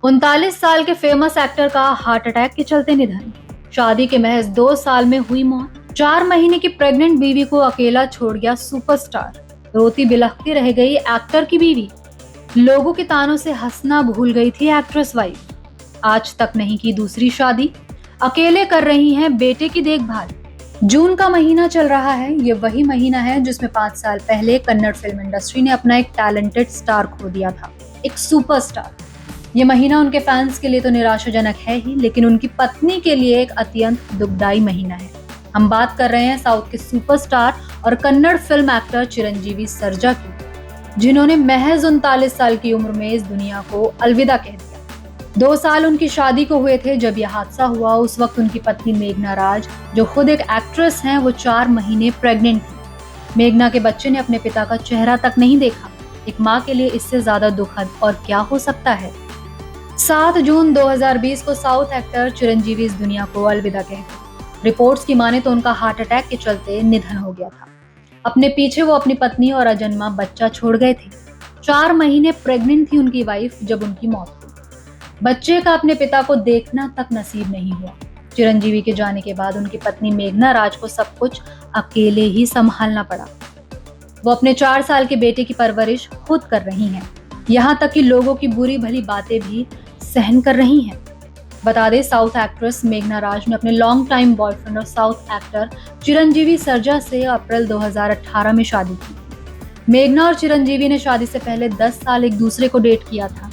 39 साल के famous actor का हार्ट अटैक के चलते निधन। शादी के महज 2 साल में हुई मौत। 4 महीने की प्रेग्नेंट बीवी को अकेला छोड़ गया सुपरस्टार। रोती बिलखती रह गई एक्टर की बीवी। लोगों के तानों से हंसना भूल गई थी एक्ट्रेस वाइफ। आज तक नहीं की दूसरी शादी। अकेले कर रही हैं बेटे की देखभाल। जून का महीना चल रहा है। ये वही महीना है जिसमें 5 साल पहले कन्नड़ फिल्म इंडस्ट्री ने अपना एक टैलेंटेड स्टार खो दिया था, एक सुपरस्टार। ये महीना उनके फैंस के लिए तो निराशाजनक है ही, लेकिन उनकी पत्नी के लिए एक अत्यंत दुखदाई महीना है। हम बात कर रहे हैं साउथ के सुपरस्टार और कन्नड़ फिल्म एक्टर चिरंजीवी सर्जा की, जिन्होंने महज 39 साल की उम्र में इस दुनिया को अलविदा कह दिया। 2 साल उनकी शादी को हुए थे जब यह हादसा हुआ। उस वक्त उनकी पत्नी मेघना राज, जो खुद एक एक्ट्रेस हैं, वो 4 महीने प्रेग्नेंट थी। मेघना के बच्चे ने अपने पिता का चेहरा तक नहीं देखा। एक माँ के लिए इससे ज्यादा दुखद और क्या हो सकता है। 7 जून 2020 को साउथ एक्टर चिरंजीवी इस दुनिया को अलविदा कह गए। रिपोर्ट्स की माने तो उनका हार्ट अटैक के चलते निधन हो गया था। अपने पीछे वो अपनी पत्नी और अजन्मा बच्चा छोड़ गए थे। 4 महीने प्रेग्नेंट थी उनकी वाइफ जब उनकी मौत हुई। बच्चे का अपने पिता को देखना तक नसीब नहीं हुआ। चिरंजीवी के जाने के बाद उनकी पत्नी मेघना राज को सब कुछ अकेले ही संभालना पड़ा। वो अपने 4 साल के बेटे की परवरिश खुद कर रही हैं, यहाँ तक कि लोगों की बुरी भली बातें भी सहन कर रही हैं। बता दें, साउथ एक्ट्रेस मेघना राज ने अपने लॉन्ग टाइम बॉयफ्रेंड और साउथ एक्टर चिरंजीवी सर्जा से अप्रैल 2018 में शादी की। मेघना और चिरंजीवी ने शादी से पहले 10 साल एक दूसरे को डेट किया था।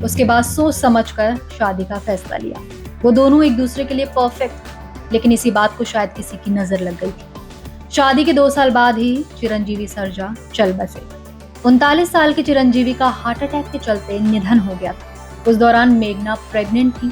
उसके बाद सोच समझकर शादी का फैसला लिया। वो दोनों एक दूसरे के लिए परफेक्ट थे, लेकिन इसी बात को शायद किसी की नजर लग गई थी। शादी के 2 साल बाद ही चिरंजीवी सर्जा चल बसे। 39 साल के चिरंजीवी का हार्ट अटैक के चलते निधन हो गया था। उस दौरान मेघना प्रेग्नेंट थी।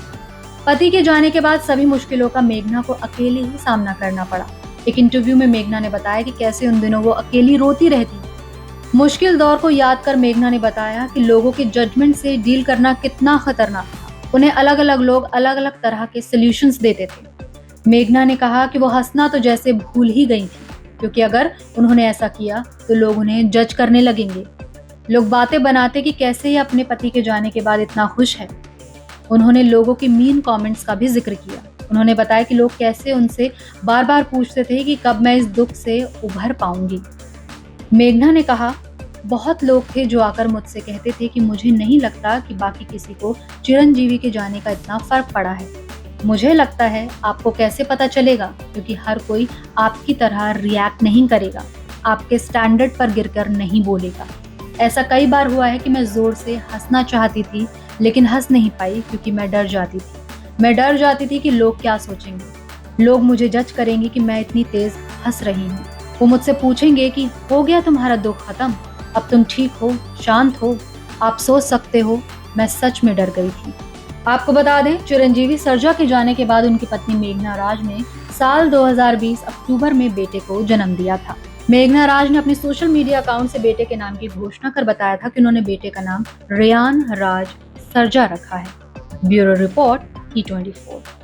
पति के जाने के बाद सभी मुश्किलों का मेघना को अकेले ही सामना करना पड़ा। एक इंटरव्यू में मेघना ने बताया कि कैसे उन दिनों वो अकेली रोती रहती। मुश्किल दौर को याद कर मेघना ने बताया कि लोगों के जजमेंट से डील करना कितना खतरनाक था। उन्हें अलग अलग लोग अलग अलग तरह के सॉल्यूशंस देते थे। मेघना ने कहा कि वो हंसना तो जैसे भूल ही गई थी, क्योंकि अगर उन्होंने ऐसा किया तो लोग उन्हें जज करने लगेंगे। लोग बातें बनाते कि कैसे ये अपने पति के जाने के बाद इतना खुश है। उन्होंने लोगों की मीन कमेंट्स का भी जिक्र किया। उन्होंने बताया कि लोग कैसे उनसे बार बार पूछते थे कि कब मैं इस दुख से उभर पाऊंगी। मेघना ने कहा, बहुत लोग थे जो आकर मुझसे कहते थे कि मुझे नहीं लगता कि बाकी किसी को चिरंजीवी के जाने का इतना फर्क पड़ा है। मुझे लगता है आपको कैसे पता चलेगा, क्योंकि हर कोई आपकी तरह रिएक्ट नहीं करेगा, आपके स्टैंडर्ड पर गिरकर नहीं बोलेगा। ऐसा कई बार हुआ है कि मैं जोर से हंसना चाहती थी लेकिन हंस नहीं पाई, क्योंकि मैं डर जाती थी। मैं डर जाती थी कि लोग क्या सोचेंगे। लोग मुझे जज करेंगे कि मैं इतनी तेज हंस रही हूँ। वो मुझसे पूछेंगे कि हो गया तुम्हारा दुख खत्म, अब तुम ठीक हो, शांत हो, आप सोच सकते हो। मैं सच में डर गई थी। आपको बता दें, चिरंजीवी सर्जा के जाने के बाद उनकी पत्नी मेघना राज ने साल 2020 अक्टूबर में बेटे को जन्म दिया था। मेघना राज ने अपने सोशल मीडिया अकाउंट से बेटे के नाम की घोषणा कर बताया था कि उन्होंने बेटे का नाम रेयान राज सर्जा रखा है। Bureau report E24।